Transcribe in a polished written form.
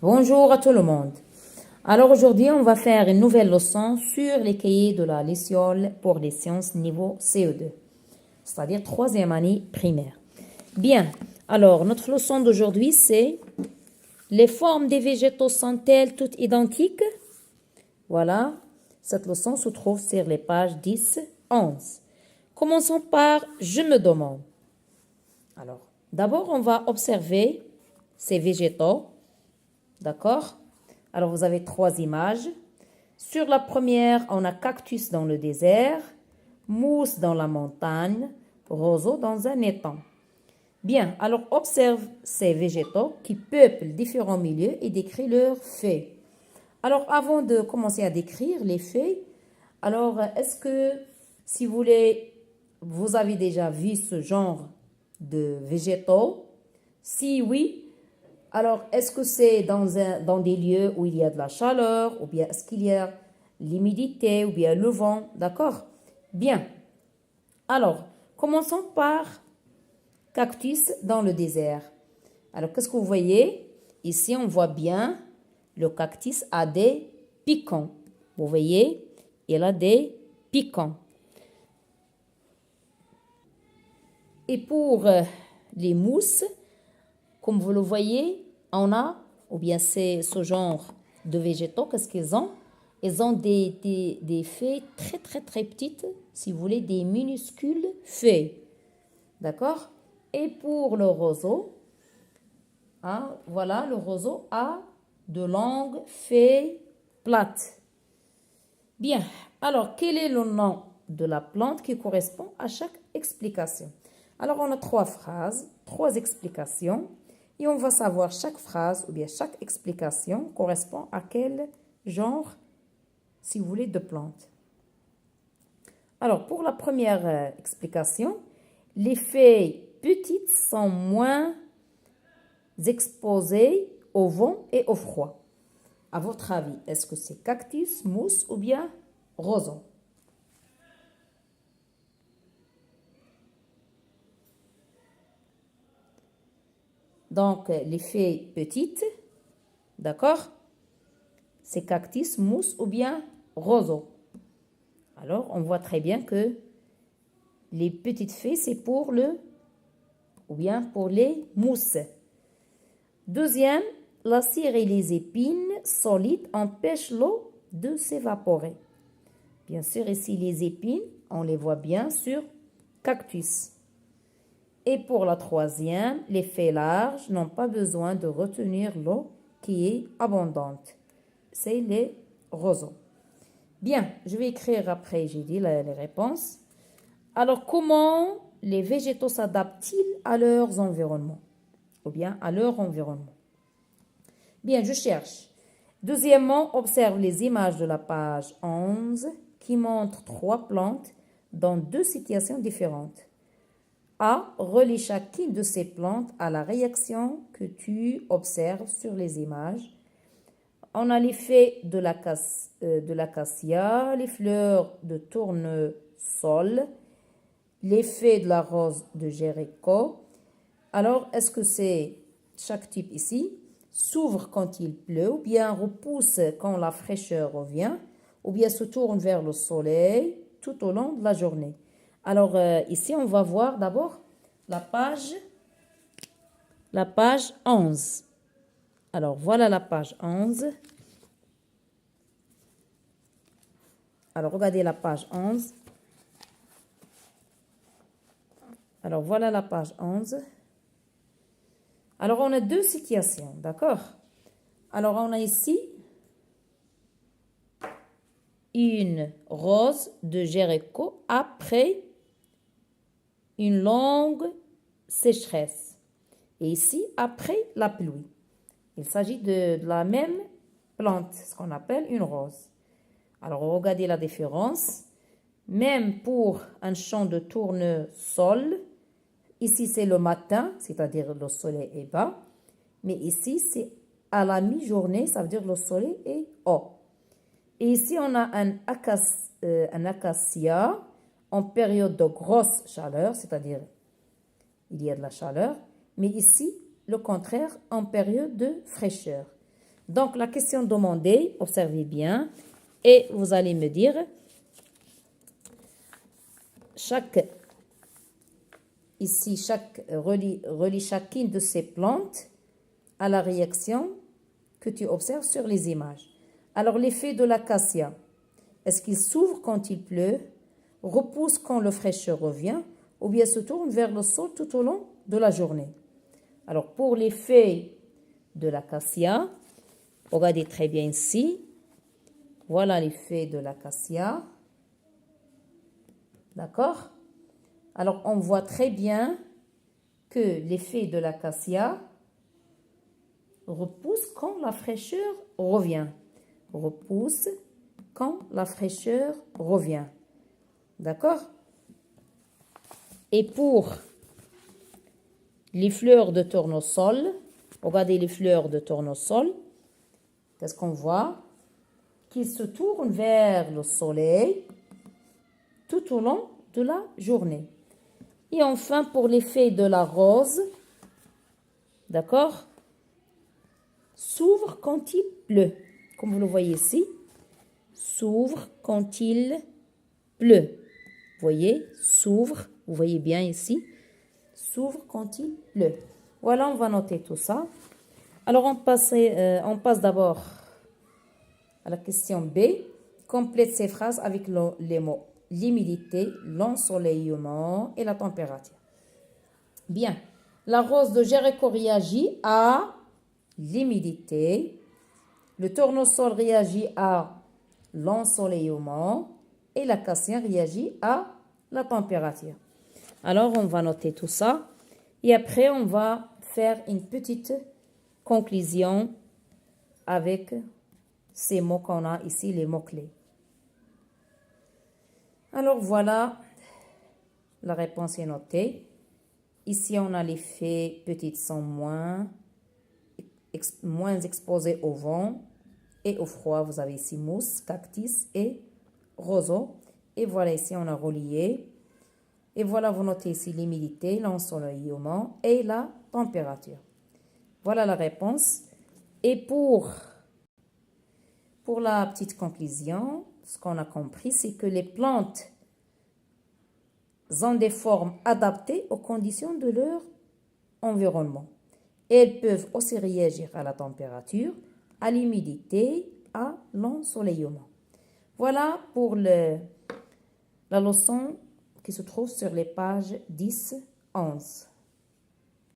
Bonjour à tout le monde. Alors aujourd'hui, on va faire une nouvelle leçon sur les cahiers de la Luciole pour les sciences niveau CE2, c'est-à-dire troisième année primaire. Bien, alors notre leçon d'aujourd'hui, c'est les formes des végétaux sont-elles toutes identiques? Voilà, cette leçon se trouve sur les pages 10, 11. Commençons par « Je me demande ». Alors, d'abord, on va observer ces végétaux. D'accord? Alors, vous avez trois images. Sur la première, on a cactus dans le désert, mousse dans la montagne, roseau dans un étang. Bien, alors observe ces végétaux qui peuplent différents milieux et décris leurs feuilles. Alors, avant de commencer à décrire les feuilles, alors est-ce que, si vous voulez, vous avez déjà vu ce genre de végétaux? Si oui, alors est-ce que c'est dans des lieux où il y a de la chaleur, ou bien est-ce qu'il y a l'humidité, ou bien le vent, d'accord? Bien. Alors, commençons par cactus dans le désert. Alors, qu'est-ce que vous voyez? Ici, on voit bien, le cactus a des piquants. Vous voyez, il a des piquants. Et pour les mousses, comme vous le voyez, on a, ou bien c'est ce genre de végétaux, qu'est-ce qu'ils ont? Ils ont des feuilles très, très, très petites, si vous voulez, des minuscules feuilles. D'accord? Et pour le roseau, hein, voilà, le roseau a de longues feuilles plates. Bien, alors quel est le nom de la plante qui correspond à chaque explication? Alors, on a trois phrases, trois explications, et on va savoir chaque phrase ou bien chaque explication correspond à quel genre, si vous voulez, de plante. Alors, pour la première explication, les feuilles petites sont moins exposées au vent et au froid. À votre avis, est-ce que c'est cactus, mousse ou bien roseau? Donc, les feuilles petites, d'accord? C'est cactus, mousse ou bien roseau. Alors, on voit très bien que les petites feuilles, c'est pour les mousses. Deuxième, la cire et les épines solides empêchent l'eau de s'évaporer. Bien sûr, ici, les épines, on les voit bien sur cactus. Et pour la troisième, les feuilles larges n'ont pas besoin de retenir l'eau qui est abondante. C'est les roseaux. Bien, je vais écrire après, j'ai dit les réponses. Alors, comment les végétaux s'adaptent-ils à leurs environnements? Ou bien à leur environnement? Bien, je cherche. Deuxièmement, observe les images de la page 11 qui montrent trois plantes dans deux situations différentes. A. Relie chacune de ces plantes à la réaction que tu observes sur les images. On a l'effet de l'acacia, les fleurs de tournesol, l'effet de la rose de Jéricho. Alors, est-ce que c'est chaque type ici? S'ouvre quand il pleut, ou bien repousse quand la fraîcheur revient, ou bien se tourne vers le soleil tout au long de la journée. Alors, ici, on va voir d'abord la page 11. Alors, voilà la page 11. Alors, regardez la page 11. Alors, voilà la page 11. Alors, on a deux situations, d'accord? Alors, on a ici une rose de Jéricho après une longue sécheresse. Et ici, après la pluie. Il s'agit de la même plante, ce qu'on appelle une rose. Alors, regardez la différence. Même pour un champ de tournesol, ici c'est le matin, c'est-à-dire le soleil est bas. Mais ici, c'est à la mi-journée, ça veut dire le soleil est haut. Et ici, on a un acacia en période de grosse chaleur, c'est-à-dire il y a de la chaleur. Mais ici, le contraire, en période de fraîcheur. Donc, la question demandée, observez bien, et vous allez me dire, relie chacune de ces plantes à la réaction que tu observes sur les images. Alors, l'effet de l'acacia, est-ce qu'il s'ouvre quand il pleut, repousse quand le fraîcheur revient, ou bien se tourne vers le sol tout au long de la journée? Alors, pour l'effet de l'acacia, regardez très bien ici. Voilà l'effet de l'acacia. D'accord? Alors, on voit très bien que l'effet de l'acacia repousse quand la fraîcheur revient. Repousse quand la fraîcheur revient. D'accord? Et pour les fleurs de tournesol, regardez les fleurs de tournesol, qu'est-ce qu'on voit? Qu'ils se tournent vers le soleil tout au long de la journée. Et enfin, pour l'effet de la rose, d'accord, s'ouvre quand il pleut. Comme vous le voyez ici, s'ouvre quand il pleut. Vous voyez, s'ouvre, vous voyez bien ici, s'ouvre quand il pleut. Voilà, on va noter tout ça. Alors, on passe d'abord à la question B. Complète ces phrases avec les mots l'humidité, l'ensoleillement et la température. Bien. La rose de Jéricho réagit à l'humidité. Le tournesol réagit à l'ensoleillement et l'acacia réagit à la température. Alors, on va noter tout ça et après, on va faire une petite conclusion avec ces mots qu'on a ici, les mots-clés. Alors, voilà, la réponse est notée. Ici, on a l'effet petites sont moins exposées au vent et au froid. Vous avez ici mousse, cactus et roseau. Et voilà, ici, on a relié. Et voilà, vous notez ici l'humidité, l'ensoleillement et la température. Voilà la réponse. Et pour la petite conclusion, ce qu'on a compris, c'est que les plantes ont des formes adaptées aux conditions de leur environnement. Elles peuvent aussi réagir à la température, à l'humidité, à l'ensoleillement. Voilà pour la leçon qui se trouve sur les pages 10-11.